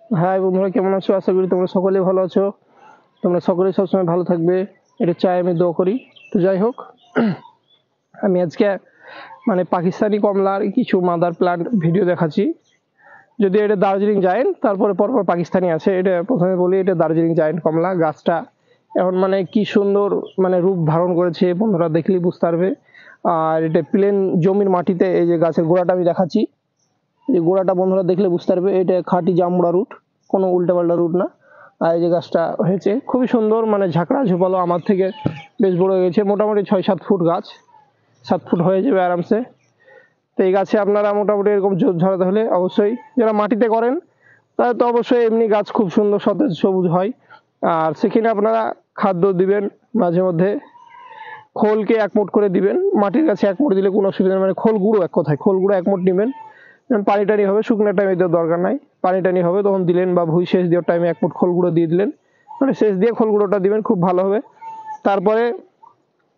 High বন্ধুরা, কেমন আছো? আশা করি তোমরা সকলেই ভালো আছো। তোমরা সকলেই সবসময় ভালো থাকবে, এটা চাই, আমি দোয়া করি। তো যাই হোক, আমি আজকে পাকিস্তানি কমলার কিছু মাদার প্লান্ট ভিডিও দেখাচ্ছি। যদি এটা দার্জিলিং জায়েন্ট, তারপরে পরপর পাকিস্তানি আছে। এটা প্রথমে বলি, এটা দার্জিলিং জায়েন্ট কমলা। গাছটা এখন কি সুন্দর রূপ ধারণ করেছে, বন্ধুরা দেখলেই বুঝতে পারবে। আর এটা প্লেন জমির মাটিতে, এই যে গাছের গোড়াটা আমি দেখাচ্ছি, এই গোড়াটা বন্ধুরা দেখলে বুঝতে পারবে এটা খাঁটি জামুড়া রুট, কোনো উল্টাপাল্টা রুট না। আর এই যে গাছটা হয়েছে খুবই সুন্দর, ঝাঁকড়া ঝোপালো, আমার থেকে বেশ বড় হয়ে গেছে। মোটামুটি 6-7 ফুট গাছ, 7 ফুট হয়ে যাবে আরামসে। তো এই গাছে আপনারা মোটামুটি এরকম জোর ধরাতে হলে অবশ্যই, যারা মাটিতে করেন তাহলে তো অবশ্যই এমনি গাছ খুব সুন্দর সতেজ সবুজ হয়। আর সেখানে আপনারা খাদ্য দিবেন, মাঝে মধ্যে খোলকে 1 মুঠ করে দিবেন। মাটির গাছে 1 মুঠ দিলে কোনো অসুবিধা নেই, খোল গুঁড়ো, এক কথায় খোল গুঁড়ো 1 মুঠ নেবেন। পানি টানি হবে, শুকনো টাইমে দেওয়ার দরকার নাই, পানি টানি হবে তখন দিলেন, বা ভুঁই সেচ দেওয়ার টাইমে 1 মুঠ খোল গুঁড়ো দিয়ে দিলেন, সেচ দিয়ে খোল গুঁড়োটা দিবেন, খুব ভালো হবে। তারপরে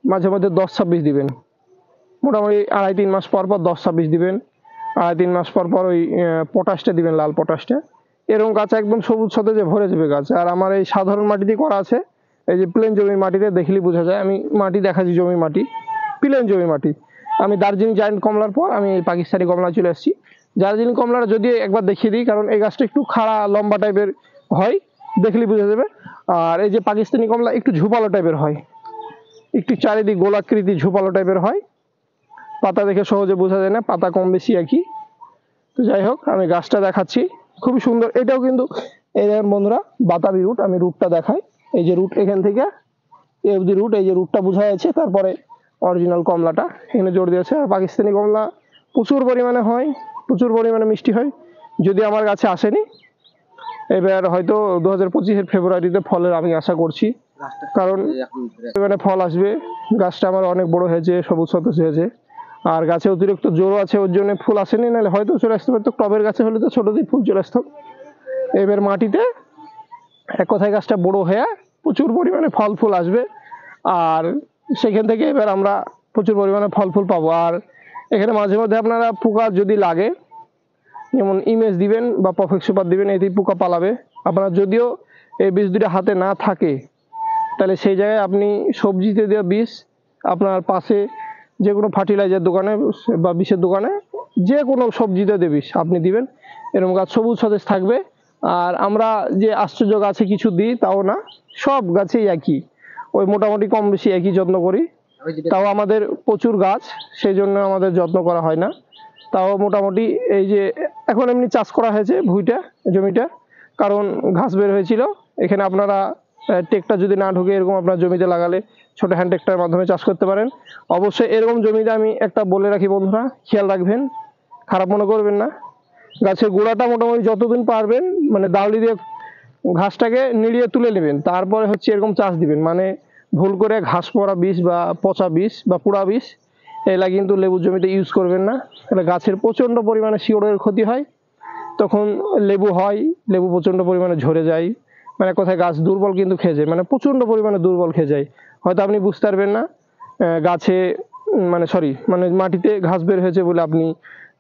মাঝে মধ্যে 10-26 দিবেন, মোটামুটি 2.5-3 মাস পর পর 10-26 দিবেন। 2.5-3 মাস পর পর ওই পটাশটা দিবেন, লাল পটাশটা। এরকম গাছ একদম সবুজ সতেজে ভরে যাবে গাছ। আর আমার এই সাধারণ মাটিতে করা আছে, এই যে প্লেন জমির মাটিতে দেখলেই বোঝা যায়। আমি মাটি দেখাচ্ছি, জমির মাটি, প্লেন জমির মাটি। আমি দার্জিলিং জায়েন্ট কমলার পর আমি এই পাকিস্তানি কমলা চলে এসেছি। দার্জিলিং কমলাটা যদি একবার দেখিয়ে দিই, কারণ এই গাছটা একটু খাড়া লম্বা টাইপের হয়, দেখলেই বোঝা যাবে। আর এই যে পাকিস্তানি কমলা একটু ঝোপালো টাইপের হয়, একটু চারিদিক গোলাকৃতি ঝোপালো টাইপের হয়। পাতা দেখে সহজে বোঝা যায় না, পাতা কম বেশি একই। তো যাই হোক, আমি গাছটা দেখাচ্ছি, খুবই সুন্দর। এটাও কিন্তু এই দেখেন বন্ধুরা, বাতাবি রুট। আমি রুটটা দেখাই, এই যে রুট, এখান থেকে এই অবধি রুট, এই যে রুটটা বোঝা যাচ্ছে। তারপরে অরিজিনাল কমলাটা এখানে জোর দিয়েছে। আর পাকিস্তানি কমলা প্রচুর পরিমাণে হয়, প্রচুর পরিমাণে মিষ্টি হয়। যদি আমার কাছে আসেনি, এবার হয়তো 2025-এর ফেব্রুয়ারিতে ফলের আমি আশা করছি, কারণ ফল আসবে। গাছটা আমার অনেক বড় হয়েছে, সবুজ সতেজ হয়েছে। আর গাছে অতিরিক্ত জোরও আছে, ওর জন্য ফুল আসেনি, নাহলে হয়তো চলে আসতে পারতো। টবের গাছে হলে তো ছোটতেই ফুল চলে আসতো। এবার মাটিতে এক কথায় গাছটা বড় হয়ে প্রচুর পরিমাণে ফল ফুল আসবে, আর সেখান থেকে এবার আমরা প্রচুর পরিমাণে ফল ফুল পাবো। আর এখানে মাঝে মধ্যে আপনারা পোকা যদি লাগে, যেমন ইমেজ দিবেন বা পারফেক্ট সুপার দিবেন, এতেই পোকা পালাবে। আপনার যদিও এই বীজ দুটো হাতে না থাকে, তাহলে সেই জায়গায় আপনি সবজিতে দেওয়া বীজ, আপনার পাশে যে কোনো ফার্টিলাইজার দোকানে বা বিষের দোকানে যে কোনো সবজিতে দিয়ে বিষ আপনি দিবেন, এরকম গাছ সবুজ সতেজ থাকবে। আর আমরা যে আশ্চর্য গাছে কিছু দিই তাও না, সব গাছেই একই, ওই মোটামুটি কম বেশি একই যত্ন করি। তাও আমাদের প্রচুর গাছ, সেই জন্য আমাদের যত্ন করা হয় না। তাও মোটামুটি এই যে এখন এমনি চাষ করা হয়েছে ভুঁইটা, জমিটা, কারণ ঘাস বের হয়েছিল। এখানে আপনারা ট্রেক্টর যদি না ঢুকে, এরকম আপনার জমিতে লাগালে ছোট হ্যান্ড ট্রেক্টরের মাধ্যমে চাষ করতে পারেন। অবশ্যই এরকম জমিতে আমি একটা বলে রাখি বন্ধুরা, খেয়াল রাখবেন, খারাপ মনে করবেন না। গাছের গোড়াটা মোটামুটি যতদিন পারবেন দাউলি দিয়ে ঘাসটাকে নিড়িয়ে তুলে নেবেন, তারপরে এরকম চাষ দিবেন। ভুল করে ঘাস পড়া বিষ বা পচা বিষ বা পোড়া বিষ এগুলা কিন্তু লেবুর জমিতে ইউজ করবেন না। তাহলে গাছের প্রচণ্ড পরিমাণে শিকড়ের ক্ষতি হয়, তখন লেবু হয়, লেবু প্রচণ্ড পরিমাণে ঝরে যায়। কোথায় গাছ দুর্বল কিন্তু খেয়ে যায়, প্রচণ্ড পরিমাণে দুর্বল খেয়ে যায়। হয়তো আপনি বুঝতে পারবেন না, গাছে মাটিতে ঘাস বের হয়েছে বলে আপনি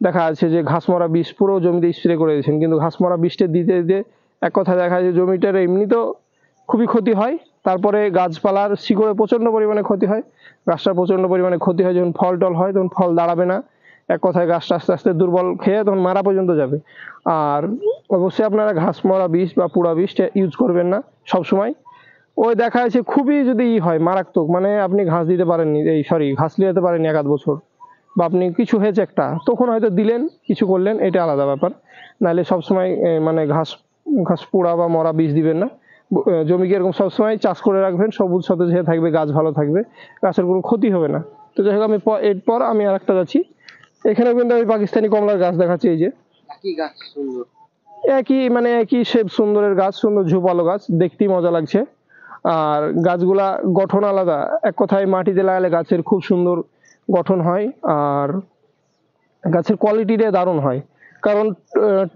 দেখা যাচ্ছে যে ঘাস মরা বিষ পুরো জমিতে স্প্রে করে দিয়েছেন, কিন্তু ঘাস মরা বিষটা দিতে দিতে এক কথা দেখা যায় জমিটার এমনি তো খুবই ক্ষতি হয়, তারপরে গাছপালার শিকড়ে প্রচণ্ড পরিমাণে ক্ষতি হয়। গাছটার প্রচণ্ড পরিমাণে ক্ষতি হয়, যখন ফল টল হয় তখন ফল দাঁড়াবে না। এক কথায় গাছটা আস্তে আস্তে দুর্বল খেয়ে তখন মারা পর্যন্ত যাবে। আর অবশ্যই আপনারা ঘাস মরা বিষ বা পোড়া বিষটা ইউজ করবেন না সবসময়। ওই দেখা যাচ্ছে খুবই যদি হয় মারাত্মক, আপনি ঘাস দিতে পারেননি, ঘাস লিয়াতে পারেননি 1-2 বছর, বা আপনি কিছু হয়েছে একটা, তখন হয়তো দিলেন, কিছু করলেন, এটা আলাদা ব্যাপার। নাহলে সবসময় ঘাস ঘাস পোড়া বা মরা বীজ দিবেন না। জমিকে এরকম সবসময় চাষ করে রাখবেন, সবুজ সতেজ হয়ে থাকবে, গাছ ভালো থাকবে, গাছের কোনো ক্ষতি হবে না। তো যাই হোক, এরপর আমি আর একটা যাচ্ছি। এখানেও কিন্তু আমি পাকিস্তানি কমলার গাছ দেখাচ্ছি। এই যে একই শেপ, সুন্দরের গাছ, সুন্দর ঝোপালো গাছ, দেখতেই মজা লাগছে। আর গাছগুলা গঠন আলাদা, এক কথায় মাটিতে লাগালে গাছের খুব সুন্দর গঠন হয়, আর গাছের কোয়ালিটিটা দারুণ হয়। কারণ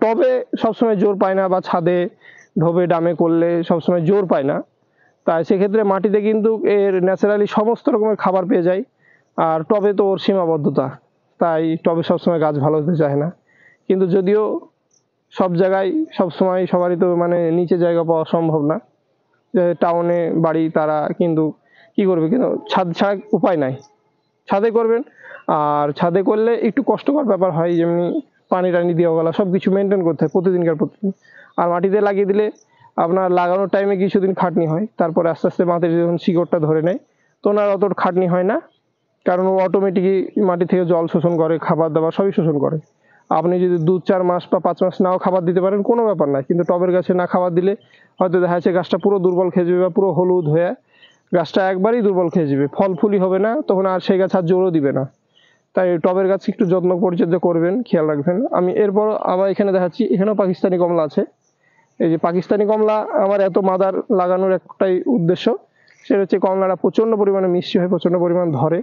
টবে সবসময় জোর পায় না, বা ছাদে ঢোবে ডামে করলে সবসময় জোর পায় না, তাই সেক্ষেত্রে মাটিতে কিন্তু এর ন্যাচারালি সমস্ত রকমের খাবার পেয়ে যায়। আর টবে তো ওর সীমাবদ্ধতা, তাই টবে সবসময় গাছ ভালো হতে চায় না। কিন্তু যদিও সব জায়গায় সব সময় সবারই তো মানে নিচে জায়গা পাওয়া সম্ভব না, যে টাউনে বাড়ি তারা কিন্তু কি করবে, কিন্তু ছাদ ছাড়া উপায় নাই, ছাদে করবেন। আর ছাদে করলে একটু কষ্টকর ব্যাপার হয়, যেমনি পানি টানি দেওয়া গেলা সব কিছু মেনটেন করতে হয় প্রতিদিনকার প্রতিদিন। আর মাটিতে লাগিয়ে দিলে আপনার লাগানোর টাইমে কিছুদিন খাটনি হয়, তারপরে আস্তে আস্তে মাটির যখন শিকড়টা ধরে নেয় তখন আর অত খাটনি হয় না, কারণ ও অটোমেটিকই মাটি থেকে জল শোষণ করে, খাবার দাবার সবই শোষণ করে। আপনি যদি 2-4 মাস বা 5 মাস নাও খাবার দিতে পারেন কোনো ব্যাপার না, কিন্তু টবের গাছে না খাবার দিলে হয়তো দেখা যাচ্ছে গাছটা পুরো দুর্বল খেয়ে যাবে বা পুরো হলুদ হয়ে গাছটা একবারই দুর্বল খেয়ে যাবে, ফল ফুলই হবে না, তখন আর সেই গাছ আর জোরও দিবে না। তাই টবের গাছ একটু যত্ন পরিচর্যা করবেন, খেয়াল রাখবেন। আমি এরপর আবার এখানে দেখাচ্ছি, এখানেও পাকিস্তানি কমলা আছে। এই যে পাকিস্তানি কমলা আমার এত মাদার লাগানোর একটাই উদ্দেশ্য, সেটা হচ্ছে কমলাটা প্রচণ্ড পরিমাণে মিষ্টি হয়, প্রচণ্ড পরিমাণ ধরে।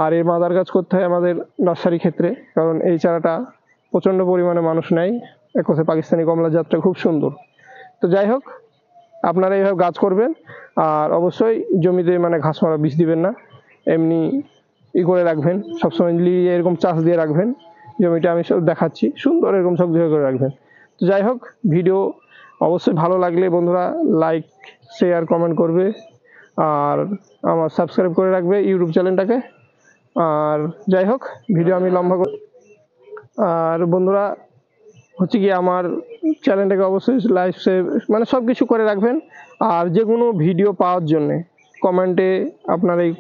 আর এর মাদার গাছ করতে হয় আমাদের নার্সারি ক্ষেত্রে, কারণ এই চারাটা প্রচণ্ড পরিমাণে মানুষ নেয়। এক কথায় পাকিস্তানি কমলা জাতটা খুব সুন্দর। তো যাই হোক, আপনারা এইভাবে গাছ করবেন। আর অবশ্যই জমিতে মানে ঘাস মারা বিষ দিবেন না, এমনি করে রাখবেন, সবসময় এরকম চাষ দিয়ে রাখবেন। জমিটা আমি সব দেখাচ্ছি সুন্দর, এরকম সব করে রাখবেন। তো যাই হোক, ভিডিও অবশ্যই ভালো লাগলে বন্ধুরা লাইক শেয়ার কমেন্ট করবে, আর আমার সাবস্ক্রাইব করে রাখবে ইউটিউব চ্যানেলটাকে। আর যাই হোক, ভিডিও আমি লম্বা আর বন্ধুরা হচ্ছে কি আমার চ্যানেলটাকে অবশ্যই লাইক মানে সব কিছু করে রাখবেন। আর যে কোনো ভিডিও পাওয়ার জন্যে কমেন্টে আপনার এই